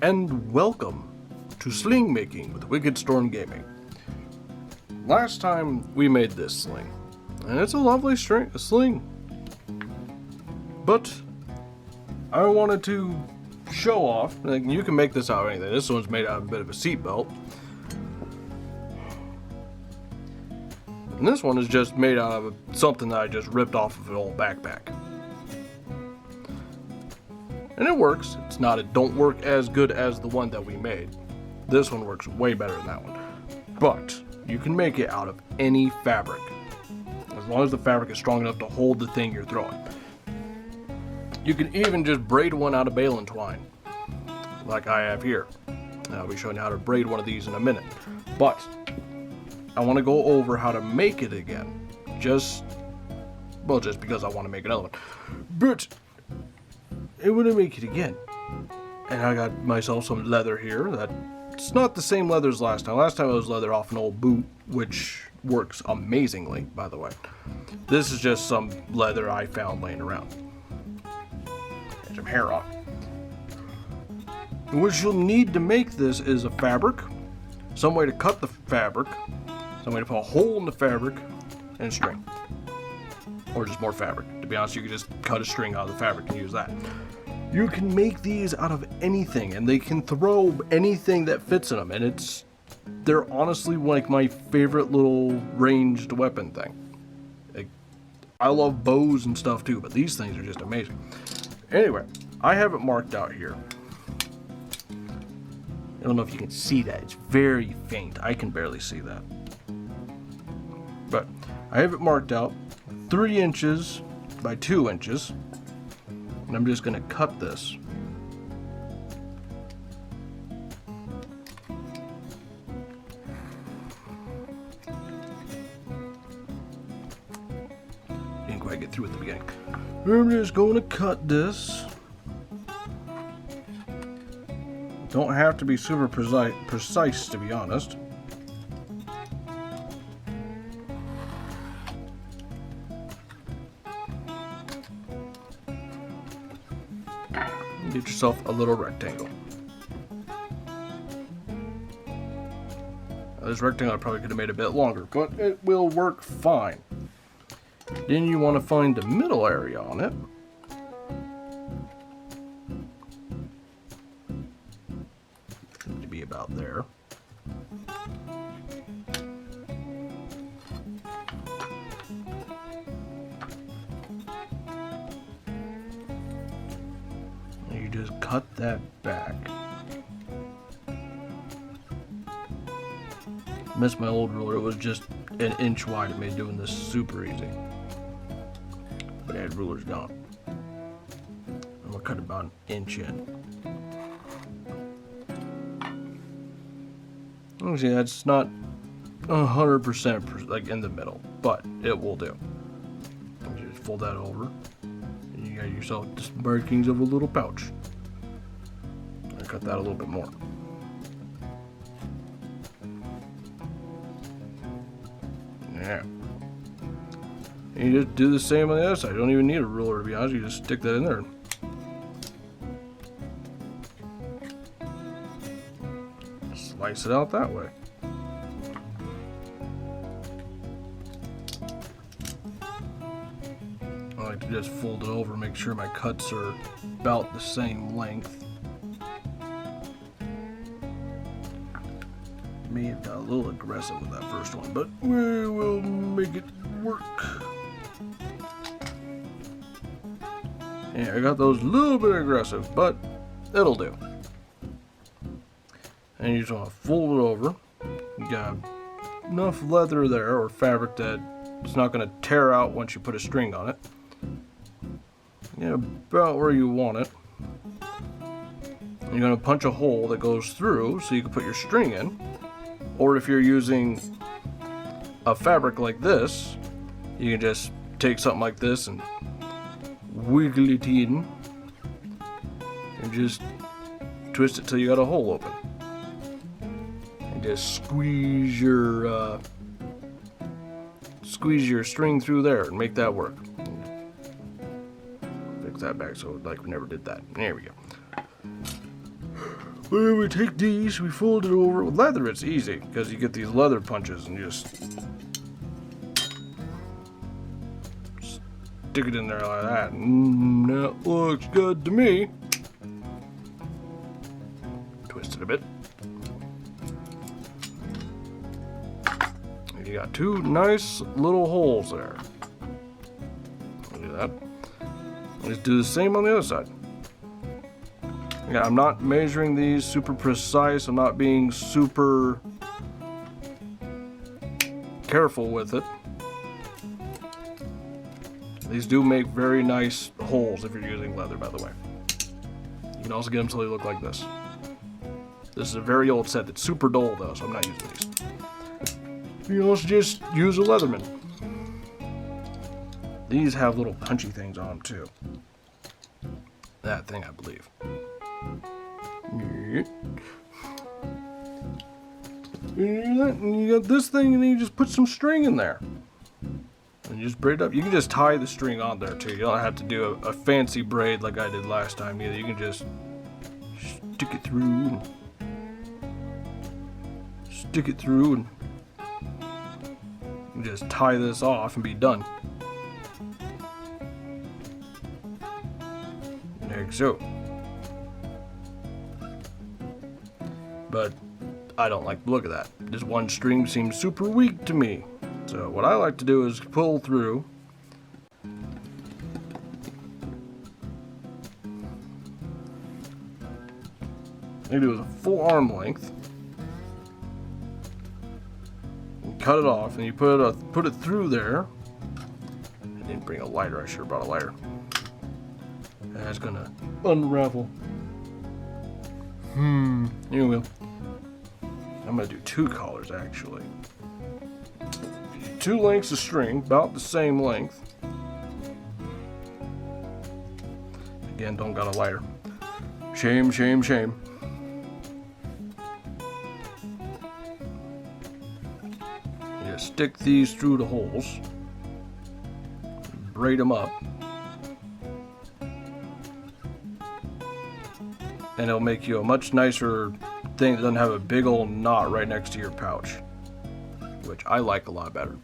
and welcome to sling making with Wickedstorm Gaming. Last time we made this sling, and it's a lovely sling, but I wanted to show off, like, you can make this out of anything. This one's made out of a bit of a seat belt, and this one is just made out of something that I just ripped off of an old backpack. And it works. It don't work as good as the one that we made. This one works way better than that one. But you can make it out of any fabric, as long as the fabric is strong enough to hold the thing you're throwing. You can even just braid one out of baling twine, like I have here. And I'll be showing you how to braid one of these in a minute. But I want to go over how to make it again. Just because I want to make another one. But I want to make it again. And I got myself some leather here. It's not the same leather as last time. Last time it was leather off an old boot, which works amazingly, by the way. This is just some leather I found laying around. And some hair on. What you'll need to make this is a fabric, some way to cut the fabric, some way to put a hole in the fabric, and a string. Or just more fabric. To be honest, you can just cut a string out of the fabric and use that. You can make these out of anything, and they can throw anything that fits in them, and they're honestly like my favorite little ranged weapon thing. I love bows and stuff too, but these things are just amazing. Anyway, I have it marked out here. I don't know if you can see that. It's very faint. I can barely see that. But I have it marked out 3 inches by 2 inches. And I'm just going to cut this. Didn't quite get through at the beginning. I'm just going to cut this. Don't have to be super precise, to be honest. Get yourself a little rectangle. Now, this rectangle I probably could have made a bit longer, but it will work fine. Then you want to find the middle area on it. To be about there. You just cut that back. Missed my old ruler. It was just an inch wide. It made doing this super easy. But I had rulers gone. I'm gonna cut about an inch in. See, that's not 100% like in the middle, but it will do. You just fold that over. You got yourself just markings of a little pouch. I cut that a little bit more. Yeah. And you just do the same on the other side. You don't even need a ruler, to be honest. You just stick that in there. Slice it out that way. I like to just fold it over, make sure my cuts are about the same length. May have got a little aggressive with that first one, but we will make it work. Yeah, I got those a little bit aggressive, but it'll do. And you just want to fold it over. You got enough leather there, or fabric, that it's not going to tear out once you put a string on it. Yeah, about where you want it. And you're going to punch a hole that goes through so you can put your string in. Or if you're using a fabric like this, you can just take something like this and wiggle it in and just twist it till you got a hole open. And just squeeze your string through there and make that work. Fix that back so like we never did that. There we go. Well, we take these, we fold it over. With leather, it's easy because you get these leather punches and you just stick it in there like that. That looks good to me. Twist it a bit. You got two nice little holes there. Look at that. Let's do the same on the other side. Yeah, I'm not measuring these super precise. I'm not being super careful with it. These do make very nice holes if you're using leather, by the way. You can also get them so they look like this. This is a very old set that's super dull though, so I'm not using these. You can also just use a Leatherman. These have little punchy things on them too. That thing, I believe. And you got this thing, and then you just put some string in there. And you just braid it up. You can just tie the string on there too. You don't have to do a fancy braid like I did last time either. You can just stick it through and just tie this off and be done. Like so. But I don't like the look of that. This one string seems super weak to me. So what I like to do is pull through. I do a full arm length. And cut it off, and you put it through there. I didn't bring a lighter. I should have brought a lighter. That's gonna unravel. Here we go. I'm gonna do two collars actually. Two lengths of string, about the same length. Again, don't got a lighter. Shame, shame, shame. You just stick these through the holes. Braid them up. And it'll make you a much nicer thing that doesn't have a big old knot right next to your pouch, which I like a lot better.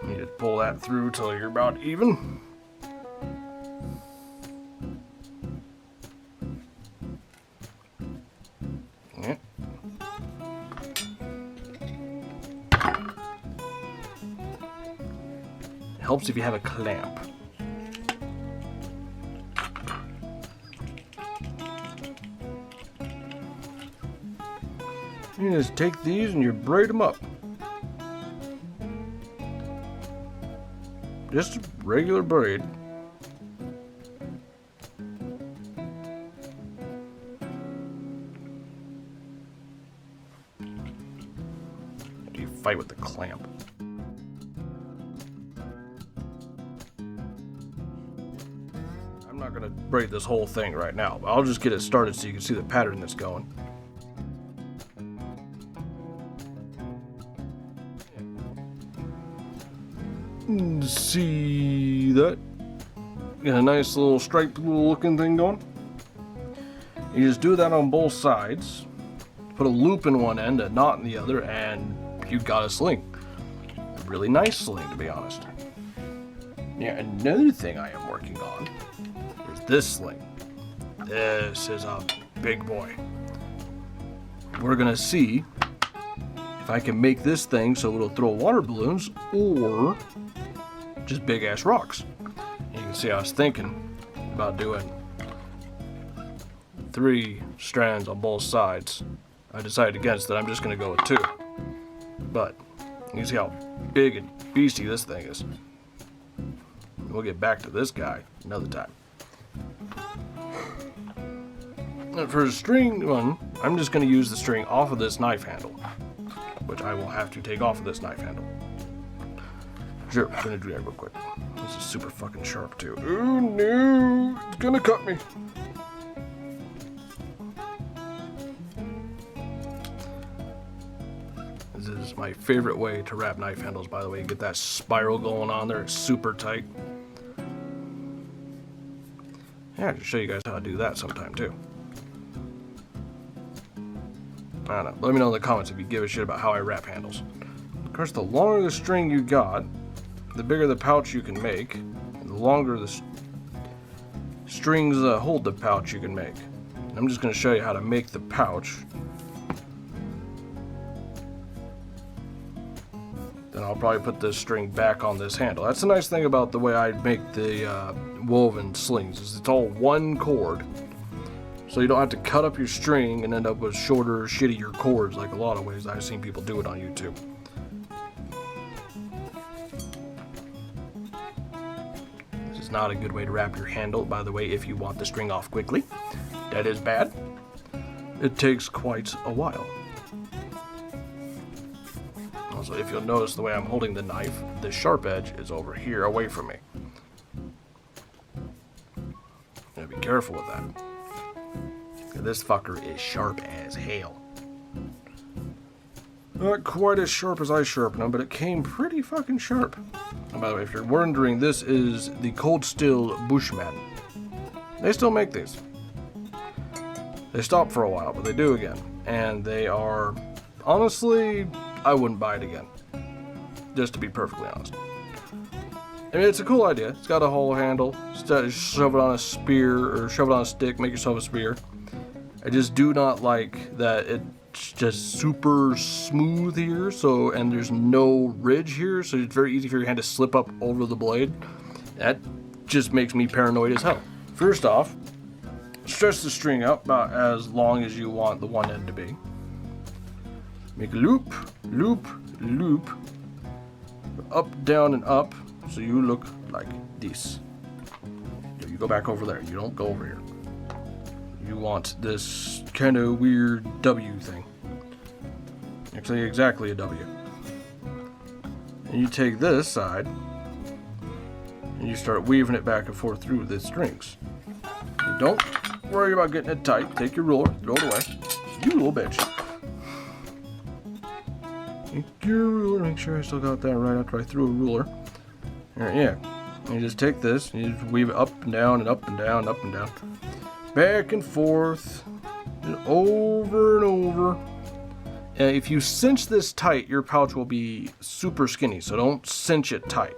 You just pull that through till you're about even. Yeah. It helps if you have a clamp. You just take these and you braid them up. Just a regular braid. Do you fight with the clamp? I'm not gonna braid this whole thing right now, but I'll just get it started so you can see the pattern that's going. See that? Got a nice little striped little looking thing going. You just do that on both sides. Put a loop in one end, a knot in the other, and you got a sling. A really nice sling, to be honest. Yeah, another thing I am working on is this sling. This is a big boy. We're gonna see if I can make this thing so it'll throw water balloons or just big ass rocks. You can see I was thinking about doing 3 strands on both sides. I decided against that. I'm just gonna go with 2. But you can see how big and beastie this thing is. We'll get back to this guy another time. And for the string one, I'm just gonna use the string off of this knife handle, which I will have to take off of this knife handle. Sure, I'm gonna do that real quick. This is super fucking sharp too. Oh no, it's gonna cut me. This is my favorite way to wrap knife handles, by the way. You get that spiral going on there, it's super tight. Yeah, I can show you guys how to do that sometime too. I don't know. Let me know in the comments if you give a shit about how I wrap handles. Of course, the longer the string you got, the bigger the pouch you can make, and the longer the strings hold the pouch you can make. And I'm just going to show you how to make the pouch. Then I'll probably put this string back on this handle. That's the nice thing about the way I make the woven slings, is it's all one cord. So you don't have to cut up your string and end up with shorter, shittier cords like a lot of ways I've seen people do it on YouTube. This is not a good way to wrap your handle, by the way, if you want the string off quickly. That is bad. It takes quite a while. Also, if you'll notice the way I'm holding the knife, the sharp edge is over here away from me. Gotta be careful with that. This fucker is sharp as hell. Not quite as sharp as I sharpen them, but it came pretty fucking sharp. And by the way, if you're wondering, this is the Cold Steel Bushman. They still make these. They stopped for a while, but they do again. And they are, honestly, I wouldn't buy it again. Just to be perfectly honest. I mean, it's a cool idea. It's got a hollow handle. Instead of shove it on a spear or shove it on a stick, make yourself a spear. I just do not like that it's just super smooth here, and there's no ridge here, so it's very easy for your hand to slip up over the blade. That just makes me paranoid as hell. First off, stretch the string out about as long as you want the one end to be. Make a loop, loop, loop, up, down, and up, so you look like this. You go back over there, you don't go over here. You want this kind of weird W thing. Actually, exactly a W. And you take this side, and you start weaving it back and forth through the strings. And don't worry about getting it tight. Take your ruler, throw it away. You little bitch. Take your ruler, make sure I still got that right after I threw a ruler. Alright, yeah. And you just take this, and you just weave it up and down and up and down and up and down. Back and forth, and over and over. And if you cinch this tight, your pouch will be super skinny, so don't cinch it tight.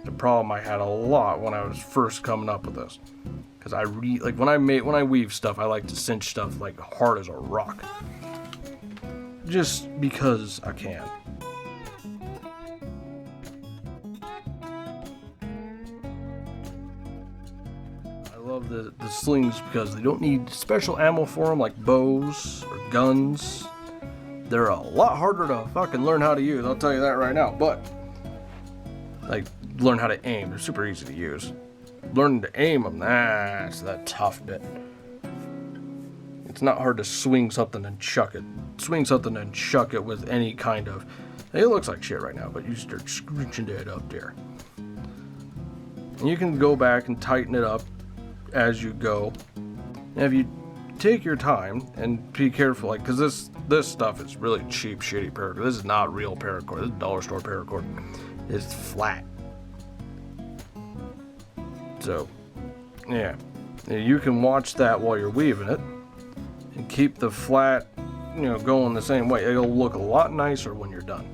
The problem I had a lot when I was first coming up with this, because like when I weave stuff, I like to cinch stuff like hard as a rock, just because I can. I love the slings because they don't need special ammo for them like bows or guns. They're a lot harder to fucking learn how to use, I'll tell you that right now, but like learn how to aim, they're super easy to use. Learning to aim them, that's that tough bit. It's not hard to swing something and chuck it. Swing something and chuck it with any kind of, it looks like shit right now, but you start scrunching it up there. And you can go back and tighten it up as you go. And if you take your time and be careful, like, because this stuff is really cheap, shitty paracord. This is not real paracord. This is dollar store paracord. It's flat. So, yeah. You can watch that while you're weaving it and keep the flat, going the same way. It'll look a lot nicer when you're done.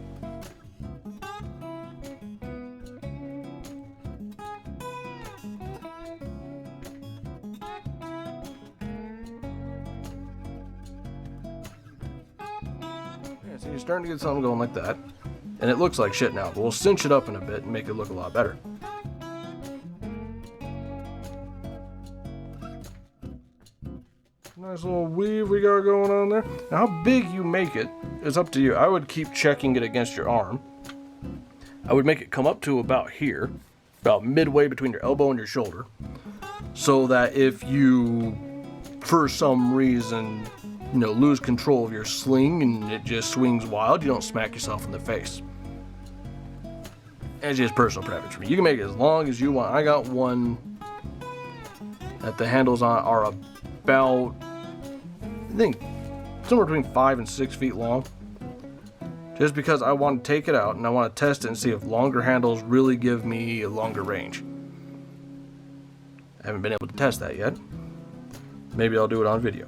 So you're starting to get something going like that, and it looks like shit now, but we'll cinch it up in a bit and make it look a lot better. Nice little weave we got going on there. Now how big you make it is up to you. I would keep checking it against your arm. I would make it come up to about here, about midway between your elbow and your shoulder, so that if you, for some reason, lose control of your sling and it just swings wild, you don't smack yourself in the face. It's just personal preference for me. You can make it as long as you want. I got one that the handles on are about, I think, somewhere between 5 and 6 feet long. Just because I want to take it out and I want to test it and see if longer handles really give me a longer range. I haven't been able to test that yet. Maybe I'll do it on video.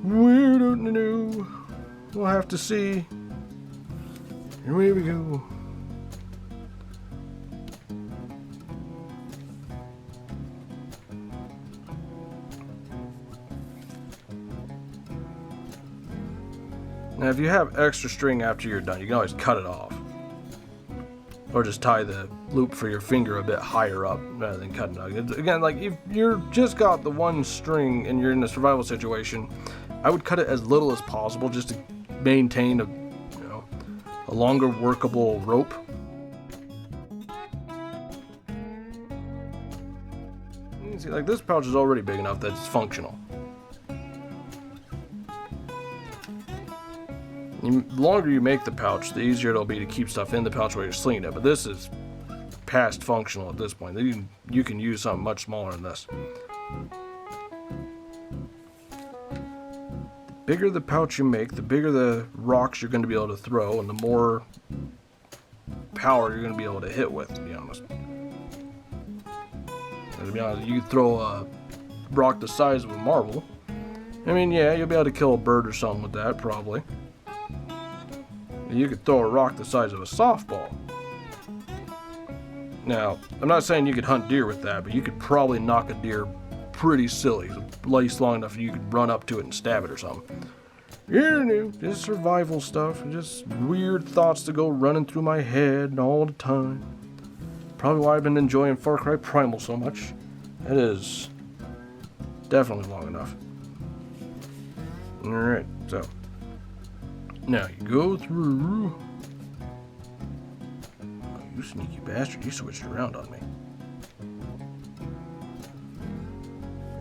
We don't know. We'll have to see. Here we go. Now, if you have extra string after you're done, you can always cut it off. Or just tie the loop for your finger a bit higher up rather than cutting it. Again, like if you're just got the one string and you're in a survival situation, I would cut it as little as possible just to maintain a longer workable rope. You can see, like, this pouch is already big enough that it's functional. The longer you make the pouch, the easier it'll be to keep stuff in the pouch while you're slinging it. But this is past functional at this point. You can use something much smaller than this. The bigger the pouch you make, the bigger the rocks you're going to be able to throw, and the more power you're going to be able to hit with, to be honest. To be honest, you could throw a rock the size of a marble. I mean, yeah, you'll be able to kill a bird or something with that, probably. You could throw a rock the size of a softball. Now, I'm not saying you could hunt deer with that, but you could probably knock a deer pretty silly. It's a lace long enough you could run up to it and stab it or something. Just survival stuff. Just weird thoughts to go running through my head all the time. Probably why I've been enjoying Far Cry Primal so much. It is definitely long enough. Alright, so now you go through. Oh, you sneaky bastard, you switched around on me.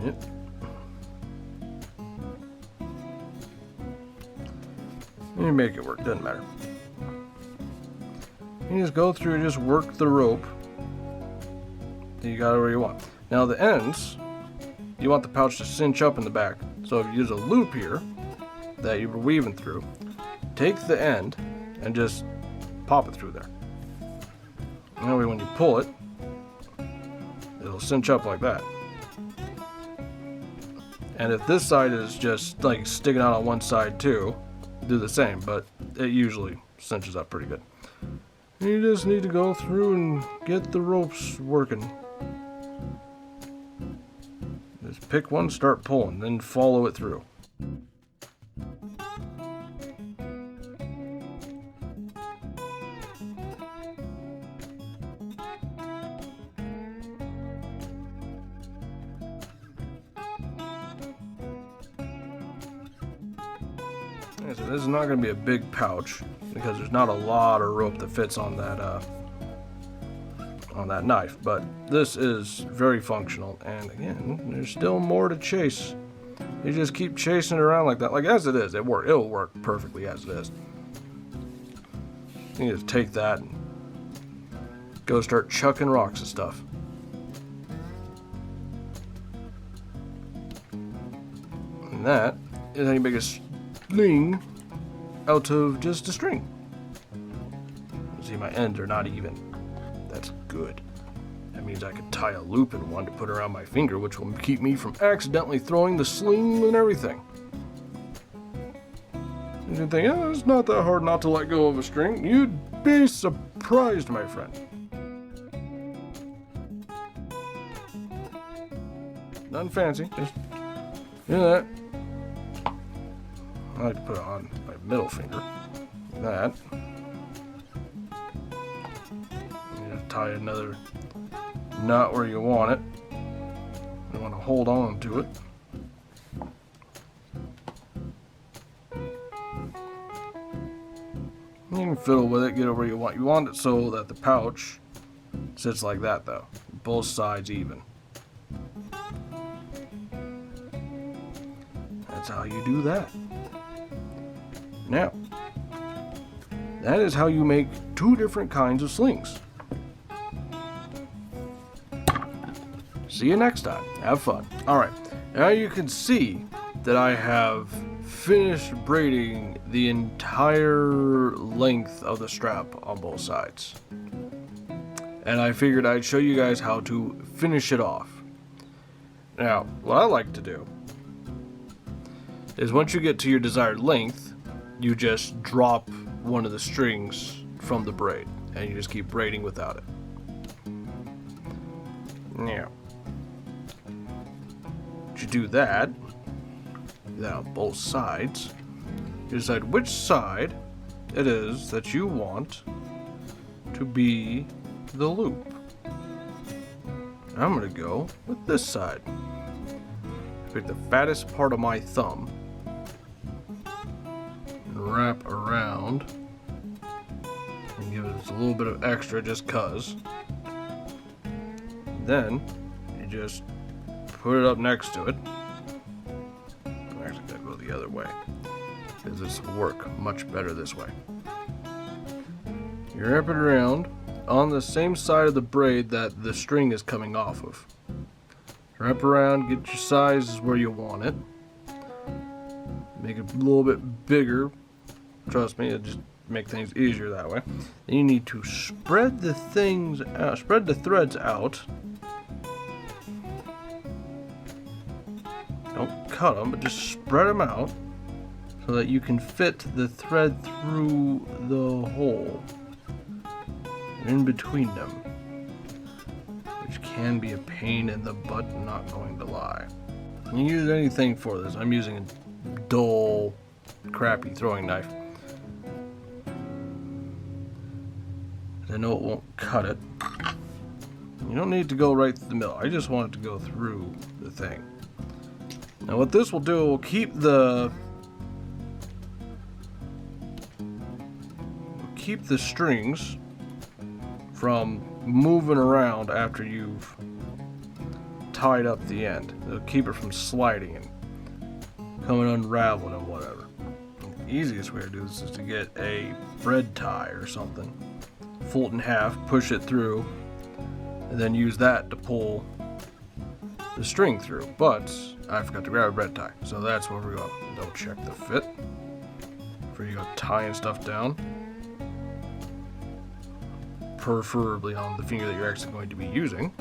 Yep. You make it work, doesn't matter. You just go through and just work the rope. You got it where you want. Now the ends, you want the pouch to cinch up in the back. So if you use a loop here that you were weaving through, take the end and just pop it through there. That way when you pull it, it'll cinch up like that. And if this side is just like sticking out on one side too, do the same, but it usually cinches up pretty good. You just need to go through and get the ropes working. Just pick one, start pulling, then follow it through. So this is not going to be a big pouch because there's not a lot of rope that fits on that knife, but this is very functional. And again, there's still more to chase. You just keep chasing it around like that, like as it is. It'll work perfectly as it is. You just take that and go start chucking rocks and stuff. And that is how you make a sling out of just a string. See, my ends are not even. That's good. That means I could tie a loop in one to put around my finger, which will keep me from accidentally throwing the sling and everything. You can think, it's not that hard not to let go of a string. You'd be surprised, my friend. Nothing fancy, just that. I like to put it on my middle finger. That. You just tie another knot where you want it. You want to hold on to it. You can fiddle with it, get it where you want. You want it so that the pouch sits like that, though. Both sides even. That's how you do that. Now, that is how you make two different kinds of slings. See you next time. Have fun. Alright, now you can see that I have finished braiding the entire length of the strap on both sides. And I figured I'd show you guys how to finish it off. Now, what I like to do is once you get to your desired length, you just drop one of the strings from the braid, and you just keep braiding without it. Now, once you do that on both sides, you decide which side it is that you want to be the loop. I'm going to go with this side. Pick the fattest part of my thumb and wrap around and give it a little bit of extra just cuz. Then you just put it up next to it. I'm actually going to go the other way because this will work much better this way. You wrap it around on the same side of the braid that the string is coming off of. Wrap around, get your sizes where you want it. Make it a little bit bigger. Trust me, it just make things easier that way. Then you need to spread the threads out. Don't cut them, but just spread them out so that you can fit the thread through the hole in between them, which can be a pain in the butt, not going to lie. You can use anything for this. I'm using a dull, crappy throwing knife. I know it won't cut it. You don't need to go right through the middle. I just want it to go through the thing. Now what this will do, it will keep the strings from moving around after you've tied up the end. It'll keep it from sliding and coming unraveled and whatever. The easiest way to do this is to get a thread tie or something, fold it in half, push it through, and then use that to pull the string through. But I forgot to grab a thread tie, so that's where we're going. Double check the fit before you go tying stuff down. Preferably on the finger that you're actually going to be using.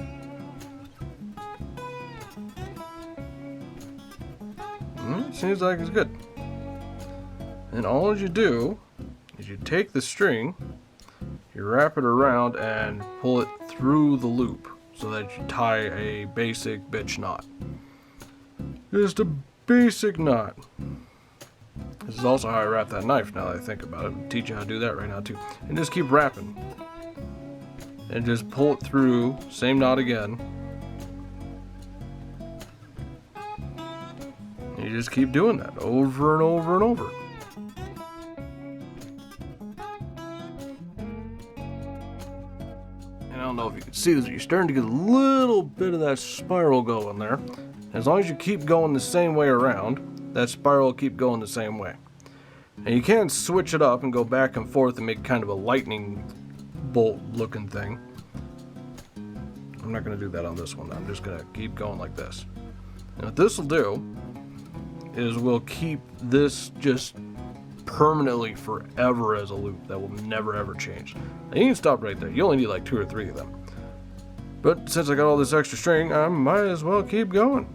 Seems like it's good. And all you do is you take the string, you wrap it around and pull it through the loop so that you tie a basic bitch knot. Just a basic knot. This is also how I wrap that knife now that I think about it. I'll teach you how to do that right now too. And just keep wrapping. And just pull it through, same knot again. You just keep doing that over and over and over. And I don't know if you can see this, but you're starting to get a little bit of that spiral going there. As long as you keep going the same way around, that spiral will keep going the same way. And you can switch it up and go back and forth and make kind of a lightning bolt looking thing. I'm not going to do that on this one. I'm just going to keep going like this. And what this will do is we'll keep this just permanently forever as a loop that will never ever change. And you can stop right there. You only need like 2 or 3 of them. But since I got all this extra string, I might as well keep going.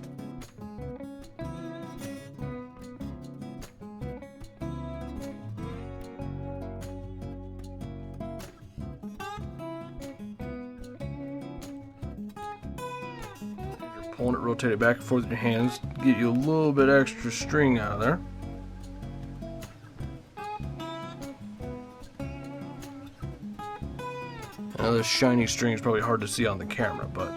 Pulling it, rotate it back and forth with your hands, get you a little bit extra string out of there. Now this shiny string is probably hard to see on the camera, but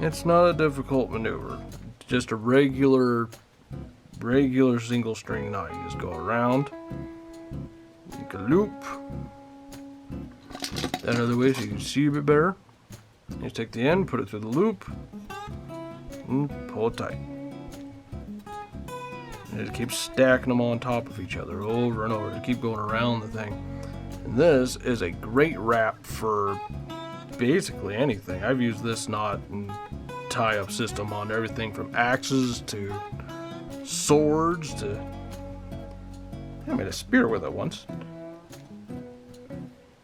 it's not a difficult maneuver. It's just a regular single string knot. You just go around, make a loop. That other way so you can see a bit better. You just take the end, put it through the loop, and pull it tight. And just keep stacking them on top of each other over and over to keep going around the thing. And this is a great wrap for basically anything. I've used this knot and tie-up system on everything from axes to swords to... I made a spear with it once.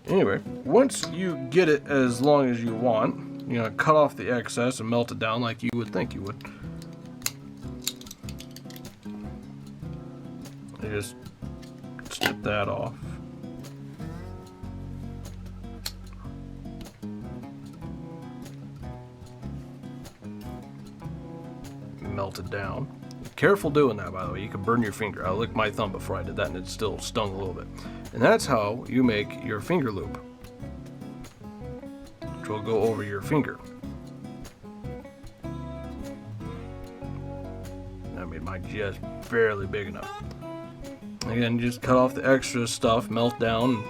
Anyway, once you get it as long as you want, you're going to cut off the excess and melt it down like you would think you would. You just snip that off. Melt it down. Careful doing that, by the way. You can burn your finger. I licked my thumb before I did that and it still stung a little bit. And that's how you make your finger loop, which will go over your finger. I made mine just barely big enough. Again, just cut off the extra stuff, melt down.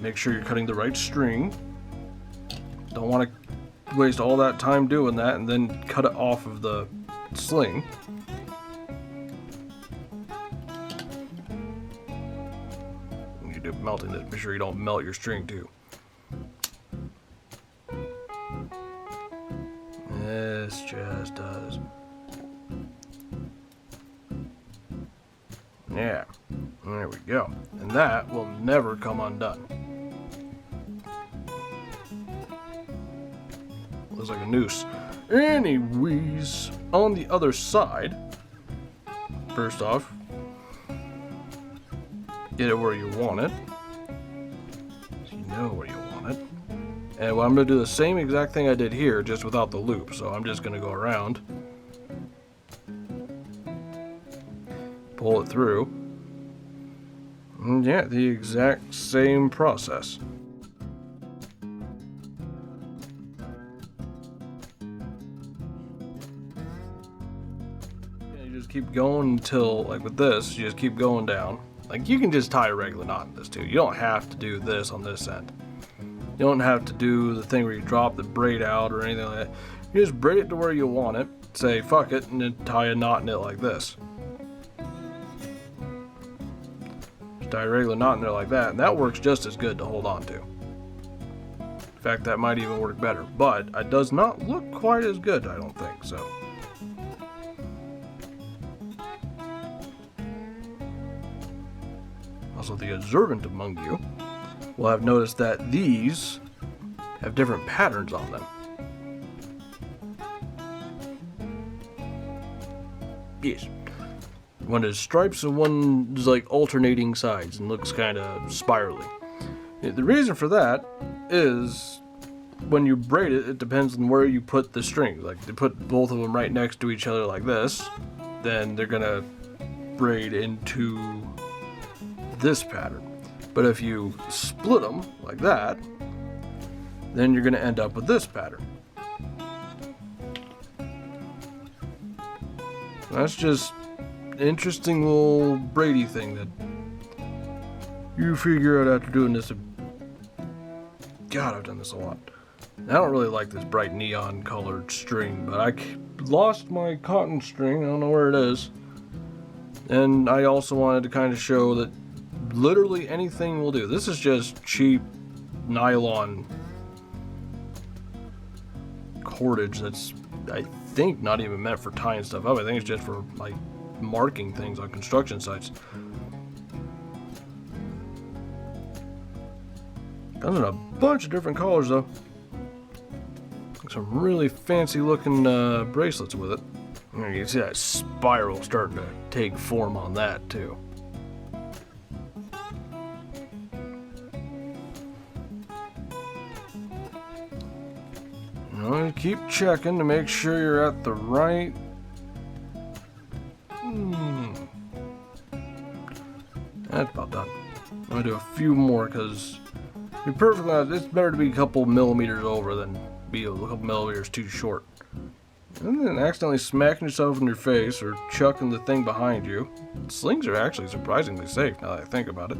Make sure you're cutting the right string. Don't want to waste all that time doing that and then cut it off of the sling. You do melting this, be sure you don't melt your string too. This just does. Yeah, there we go. And that will never come undone. Looks like a noose. Anyways, on the other side, first off, get it where you want it. So you know where you want it. And well, I'm going to do the same exact thing I did here, just without the loop. So I'm just going to go around, pull it through, and yeah, the exact same process. Keep going until, like with this, you just keep going down. Like, you can just tie a regular knot in this too. You don't have to do this on this end. You don't have to do the thing where you drop the braid out or anything like that. You just braid it to where you want it, say fuck it, and then tie a knot in it like this. Just tie a regular knot in there like that, and that works just as good to hold on to. In fact, that might even work better, but it does not look quite as good, I don't think so. Also, the observant among you will have noticed that these have different patterns on them. Yes. One is stripes and one is like alternating sides and looks kind of spirally. The reason for that is when you braid it, it depends on where you put the strings. Like, if you put both of them right next to each other like this, then they're gonna braid into this pattern. But if you split them like that, then you're going to end up with this pattern. That's just an interesting little braidy thing that you figure out after doing this. God, I've done this a lot. I don't really like this bright neon colored string, but I lost my cotton string. I don't know where it is. And I also wanted to kind of show that literally anything will do. This is just cheap nylon cordage that's, I think, not even meant for tying stuff up. I think it's just for like marking things on construction sites. Comes in a bunch of different colors though. Some really fancy looking bracelets with it. You can see that spiral starting to take form on that too. Keep checking to make sure you're at the right. That's about done. I'm gonna do a few more because you're perfectly honest, it's better to be a couple millimeters over than be a couple millimeters too short. And then accidentally smacking yourself in your face or chucking the thing behind you. Slings are actually surprisingly safe now that I think about it.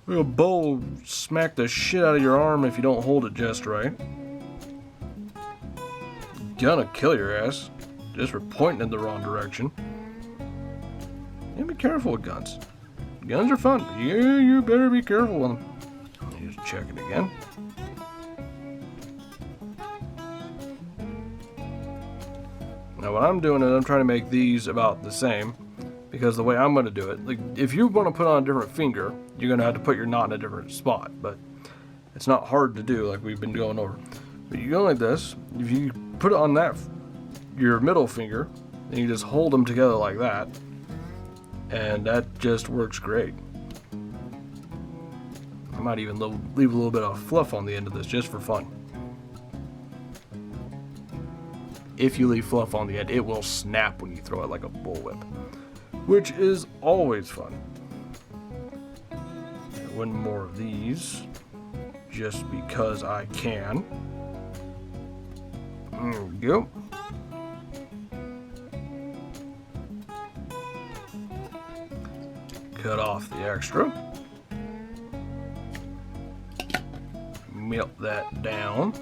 A bow will smack the shit out of your arm if you don't hold it just right. Gonna kill your ass just for pointing in the wrong direction. And be careful with guns. Guns are fun, but you better be careful with them. You just check it again. Now what I'm doing is I'm trying to make these about the same, because the way I'm going to do it, like if you want to put on a different finger, you're going to have to put your knot in a different spot, but it's not hard to do like we've been going over. But you go like this, if you put it on that your middle finger, and you just hold them together like that, and that just works great. I might even leave a little bit of fluff on the end of this just for fun. If you leave fluff on the end, it will snap when you throw it like a bullwhip, which is always fun. One more of these, just because I can. There we go. Cut off the extra. Melt that down.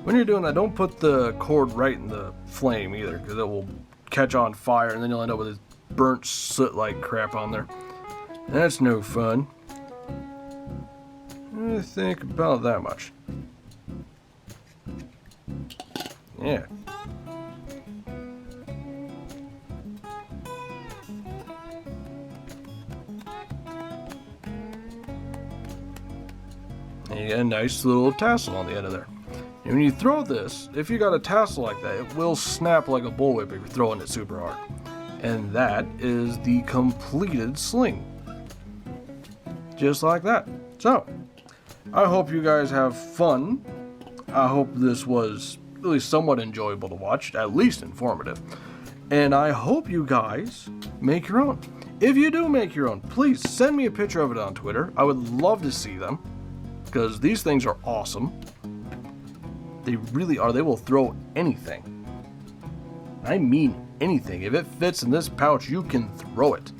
When you're doing that, don't put the cord right in the flame either, because it will catch on fire and then you'll end up with this burnt soot-like crap on there. That's no fun. I think about that much. Yeah. And you get a nice little tassel on the end of there. And when you throw this, if you got a tassel like that, it will snap like a bullwhip if you're throwing it super hard. And that is the completed sling. Just like that. So, I hope you guys have fun. I hope this was at least somewhat enjoyable to watch, at least informative. And I hope you guys make your own. If you do make your own, please send me a picture of it on Twitter. I would love to see them, because these things are awesome. They really are. They will throw anything. I mean anything. If it fits in this pouch, you can throw it.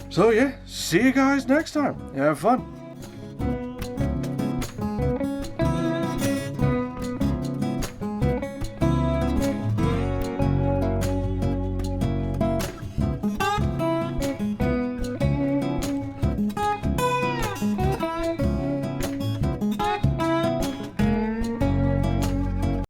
So yeah, see you guys next time. Have fun.